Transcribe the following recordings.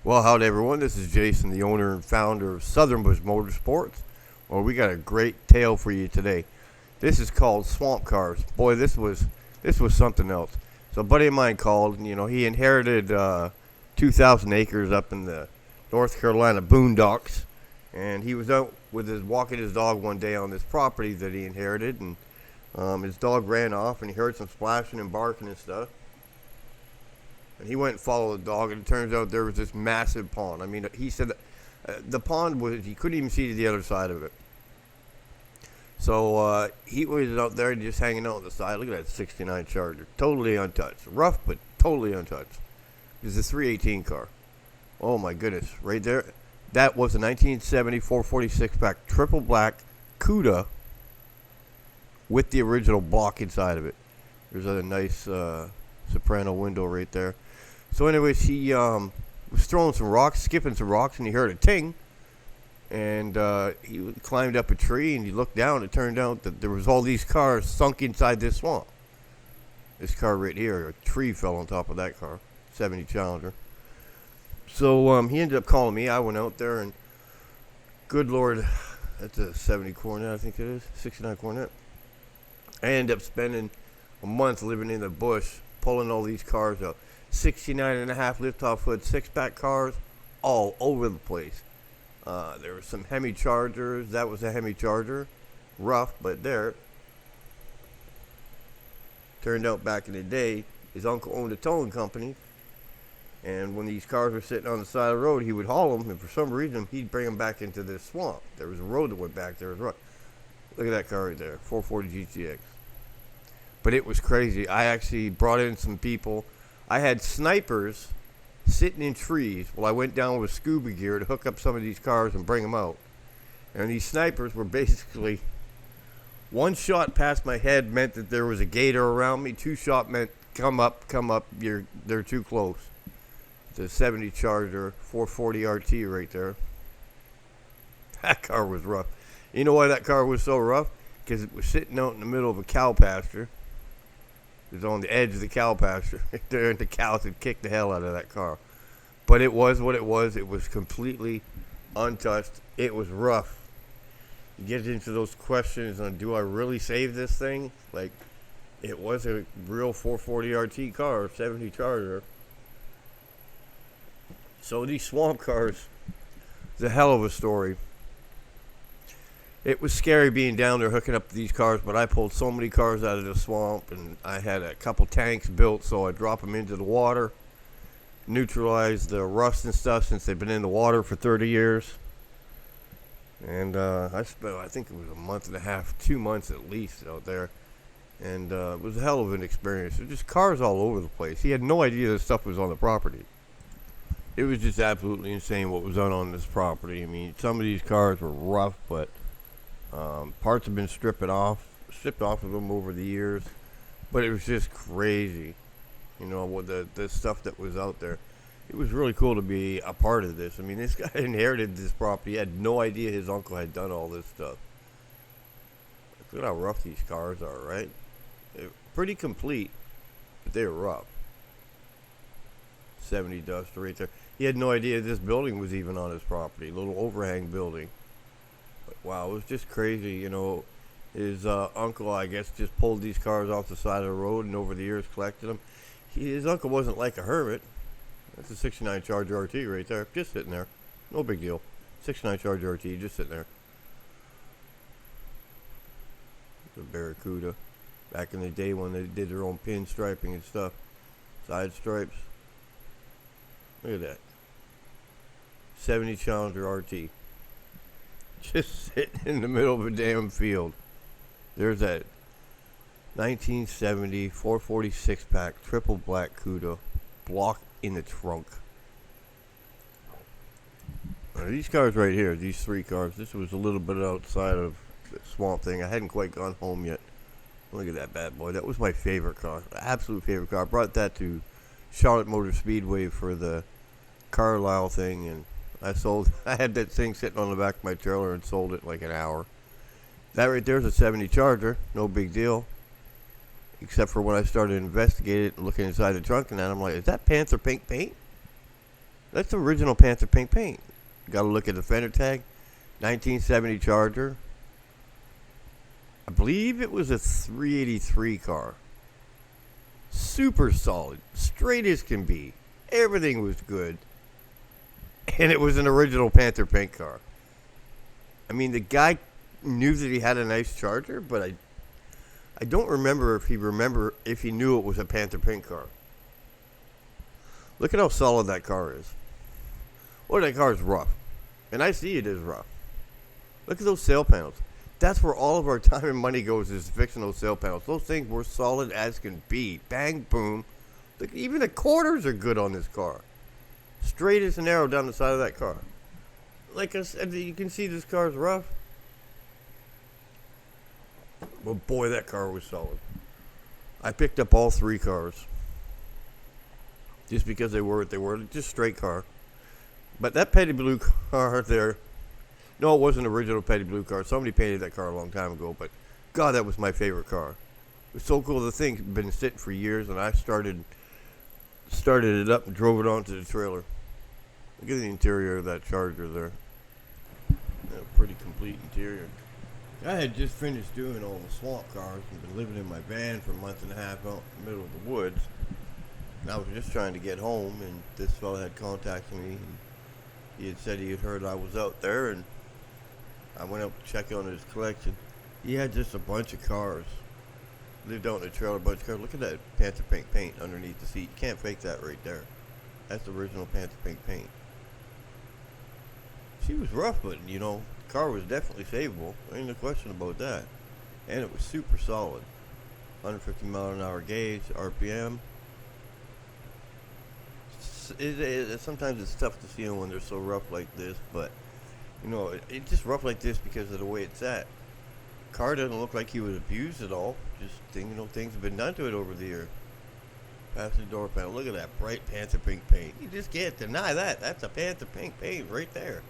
Well, howdy everyone. This is Jason, the owner and founder of Southern Bush Motorsports. Well, we got a great tale for you today. This is called Swamp Cars. Boy, this was something else. So a buddy of mine called, and he inherited 2,000 acres up in the North Carolina boondocks, and he was out with walking his dog one day on this property that he inherited, and his dog ran off, and he heard some splashing and barking and stuff. And he went and followed the dog, and it turns out there was this massive pond. I mean, he said that, the pond was, he couldn't even see to the other side of it. So he was out there just hanging out on the side. Look at that 69 Charger. Totally untouched. Rough, but totally untouched. It's a 318 car. Oh, my goodness. Right there. That was a 1970 446 pack triple black CUDA with the original block inside of it. There's a nice soprano window right there. So anyways, he was throwing some rocks, skipping some rocks, and he heard a ting. And he climbed up a tree, and he looked down. It turned out that there was all these cars sunk inside this swamp. This car right here, a tree fell on top of that car, 70 Challenger. So he ended up calling me. I went out there, and good Lord, that's a 70 Coronet, I think it is, 69 Coronet. I ended up spending a month living in the bush, pulling all these cars up. 69 and a half lift-off hood, six-pack cars, all over the place. There were some Hemi Chargers. That was a Hemi Charger. Rough, but there. Turned out back in the day, his uncle owned a towing company. And when these cars were sitting on the side of the road, he would haul them. And for some reason, he'd bring them back into this swamp. There was a road that went back there. Look at that car right there, 440 GTX. But it was crazy. I actually brought in some people. I had snipers sitting in trees while I went down with scuba gear to hook up some of these cars and bring them out. And these snipers were basically, one shot past my head meant that there was a gator around me. Two shot meant come up, they're too close. It's a 70 Charger 440 RT right there. That car was rough. You know why that car was so rough? Because it was sitting out in the middle of a cow pasture. It was on the edge of the cow pasture right there, and the cows had kicked the hell out of that car. But it was what it was. It was completely untouched. It was rough. You get into those questions on, do I really save this thing? Like, it was a real 440 RT car, 70 Charger. So these swamp cars, it's a hell of a story. It was scary being down there hooking up these cars, but I pulled so many cars out of the swamp, and I had a couple tanks built, so I drop them into the water, neutralize the rust and stuff since they've been in the water for 30 years. And I spent, I think it was a month and a half, 2 months at least out there, and it was a hell of an experience. There were just cars all over the place. He had no idea this stuff was on the property. It was just absolutely insane what was on this property. I mean, some of these cars were rough, but parts have been stripped off of them over the years, but it was just crazy, with the stuff that was out there. It was really cool to be a part of this. I mean, this guy inherited this property. He had no idea his uncle had done all this stuff. Look at how rough these cars are, right? They're pretty complete, but they're rough. 70 Duster right there. He had no idea this building was even on his property, little overhang building. Wow, it was just crazy, His uncle, I guess, just pulled these cars off the side of the road and over the years collected them. His uncle wasn't like a hermit. That's a 69 Charger RT right there, just sitting there. No big deal. 69 Charger RT, just sitting there. The Barracuda. Back in the day when they did their own pin striping and stuff. Side stripes. Look at that. 70 Challenger RT. Just sitting in the middle of a damn field. There's that 1970 446 pack triple black CUDA block in the trunk. Now, these cars right here, these three cars, this was a little bit outside of the swamp thing. I hadn't quite gone home yet. Look at that bad boy. That was my favorite car. Absolute favorite car. I brought that to Charlotte Motor Speedway for the Carlisle thing, and I had that thing sitting on the back of my trailer and sold it in like an hour. That right there's a 70 Charger, no big deal. Except for when I started investigating it and looking inside the trunk, and then I'm like, is that Panther pink paint? That's the original Panther Pink paint. Got to look at the fender tag. 1970 Charger. I believe it was a 383 car. Super solid. Straight as can be. Everything was good. And it was an original Panther Pink car. I mean, the guy knew that he had a nice Charger, but I don't remember if he knew it was a Panther Pink car. Look at how solid that car is. Well, that car is rough. And I see it is rough. Look at those sail panels. That's where all of our time and money goes, is fixing those sail panels. Those things were solid as can be. Bang, boom. Look, even the quarters are good on this car. Straight as an arrow down the side of that car. Like I said, you can see this car's rough. But boy, that car was solid. I picked up all three cars. Just because they were what they were. Just straight car. But that petty blue car there, no, it wasn't an original petty blue car. Somebody painted that car a long time ago, but God, that was my favorite car. It was so cool. The thing's been sitting for years, and I started it up and drove it onto the trailer. Look at the interior of that Charger there. Yeah, pretty complete interior. I had just finished doing all the swamp cars and been living in my van for a month and a half out in the middle of the woods. And I was just trying to get home, and this fellow had contacted me. And he had said he had heard I was out there, and I went up to check on his collection. He had just a bunch of cars. Lived out in the trailer, a bunch of cars. Look at that Panther Pink paint underneath the seat. You can't fake that right there. That's the original Panther Pink paint. She was rough, but, you know, the car was definitely savable. Ain't no question about that. And it was super solid. 150 mile an hour gauge, RPM. Sometimes it's tough to see them when they're so rough like this, but you know, it's just rough like this because of the way it's at. Car doesn't look like he was abused at all. Just things have been done to it over the year. Passenger door panel. Look at that bright Panther Pink paint. You just can't deny that. That's a Panther Pink paint right there.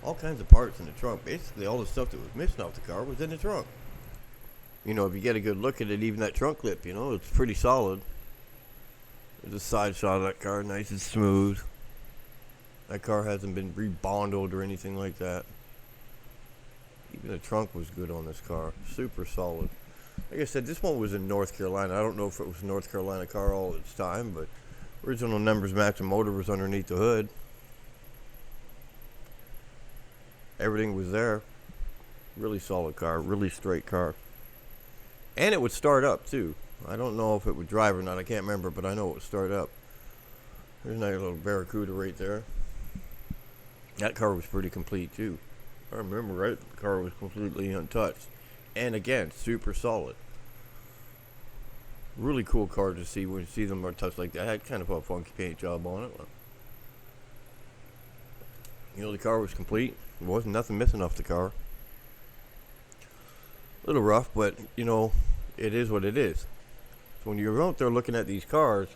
All kinds of parts in the trunk. Basically, all the stuff that was missing off the car was in the trunk. You know, if you get a good look at it, even that trunk lip, you know, it's pretty solid. There's a side shot of that car, nice and smooth. That car hasn't been rebondled or anything like that. Even the trunk was good on this car. Super solid. Like I said, this one was in North Carolina. I don't know if it was a North Carolina car all its time, but original numbers matching motor was underneath the hood. Everything was there. Really solid car, really straight car. And it would start up too. I don't know if it would drive or not. I can't remember, but I know it would start up. There's a nice little Barracuda right there. That car was pretty complete too. I remember right, the car was completely untouched. And again, super solid. Really cool car to see when you see them untouched like that. Had kind of a funky paint job on it. You know, the car was complete. There wasn't nothing missing off the car. A little rough, but you know, it is what it is. So when you're out there looking at these cars,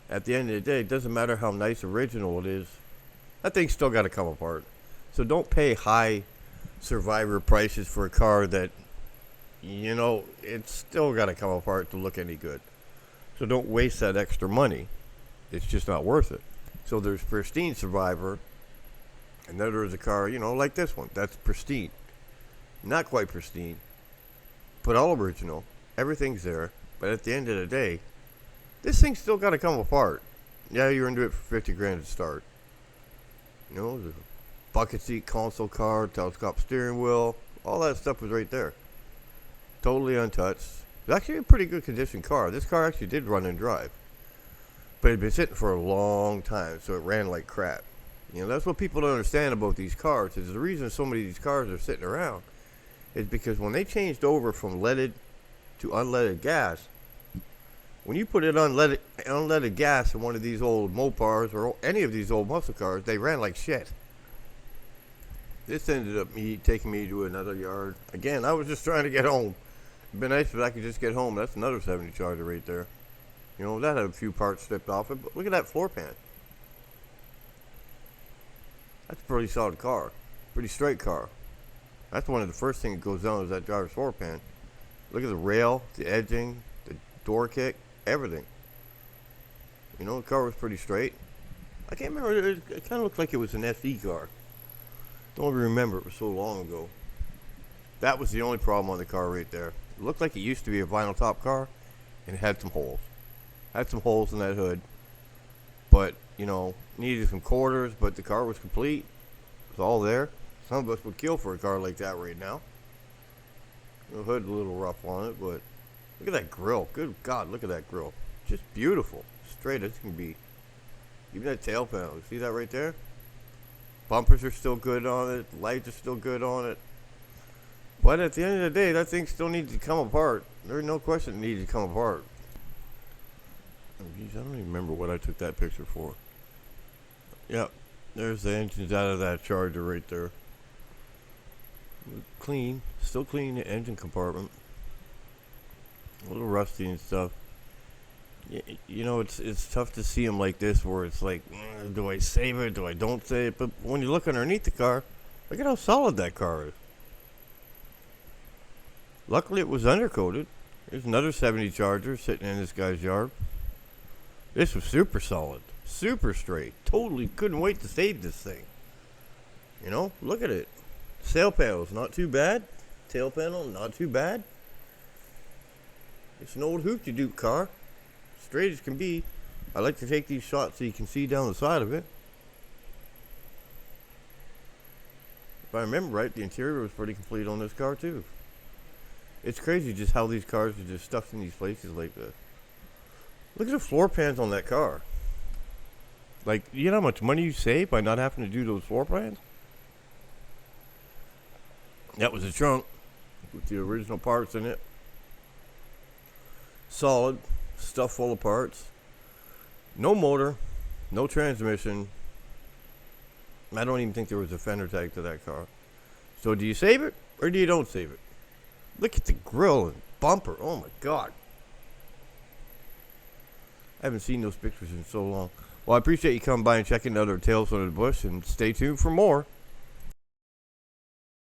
at the end of the day, it doesn't matter how nice original it is. That thing's still got to come apart. So don't pay high survivor prices for a car that, you know, it's still got to come apart to look any good. So don't waste that extra money. It's just not worth it. So there's pristine survivor, and then there's a car, you know, like this one. That's pristine. Not quite pristine, but all original. Everything's there. But at the end of the day, this thing's still got to come apart. Yeah, you're into it for 50 grand to start. You know, the bucket seat, console car, telescopic steering wheel, all that stuff was right there. Totally untouched. It's actually a pretty good condition car. This car actually did run and drive. But it had been sitting for a long time, so it ran like crap. You know, that's what people don't understand about these cars, is the reason so many of these cars are sitting around is because when they changed over from leaded to unleaded gas, when you put it unleaded gas in one of these old Mopars or any of these old muscle cars, they ran like shit. This ended up taking me to another yard. Again, I was just trying to get home. It'd be nice if I could just get home. That's another 70 Charger right there. You know, that had a few parts stripped off it, but look at that floor pan. That's a pretty solid car. Pretty straight car. That's one of the first things that goes down is that driver's floor pan. Look at the rail, the edging, the door kick, everything. You know, the car was pretty straight. I can't remember. It kind of looked like it was an SE car. Don't even remember. It was so long ago. That was the only problem on the car right there. It looked like it used to be a vinyl top car, and it had some holes. Had some holes in that hood. But, you know, needed some quarters, but the car was complete. It was all there. Some of us would kill for a car like that right now. The hood's a little rough on it, but look at that grill. Good God, look at that grill. Just beautiful. Straight as can be. Even that tail panel. You see that right there? Bumpers are still good on it. Lights are still good on it. But at the end of the day, that thing still needs to come apart. There's no question it needs to come apart. Oh, geez, I don't even remember what I took that picture for. Yep. There's the engines out of that Charger right there. Clean. Still clean the engine compartment. A little rusty and stuff. You know, it's tough to see them like this where it's like, do I save it? Do I don't save it? But when you look underneath the car, look at how solid that car is. Luckily, it was undercoated. There's another 70 Charger sitting in this guy's yard. This was super solid. Super straight. Totally couldn't wait to save this thing. You know, look at it. Sail panel's not too bad. Tail panel, not too bad. It's an old Hoopty Doop car. Straight as can be. I like to take these shots so you can see down the side of it. If I remember right, the interior was pretty complete on this car too. It's crazy just how these cars are just stuffed in these places like this. Look at the floor pans on that car. Like, you know how much money you save by not having to do those floor pans? That was the trunk with the original parts in it. Solid. Stuff full of parts. No motor. No transmission. I don't even think there was a fender tag to that car. So do you save it or do you don't save it? Look at the grill and bumper. Oh my God. I haven't seen those pictures in so long. Well, I appreciate you coming by and checking out our Tales Under the Bush, and stay tuned for more.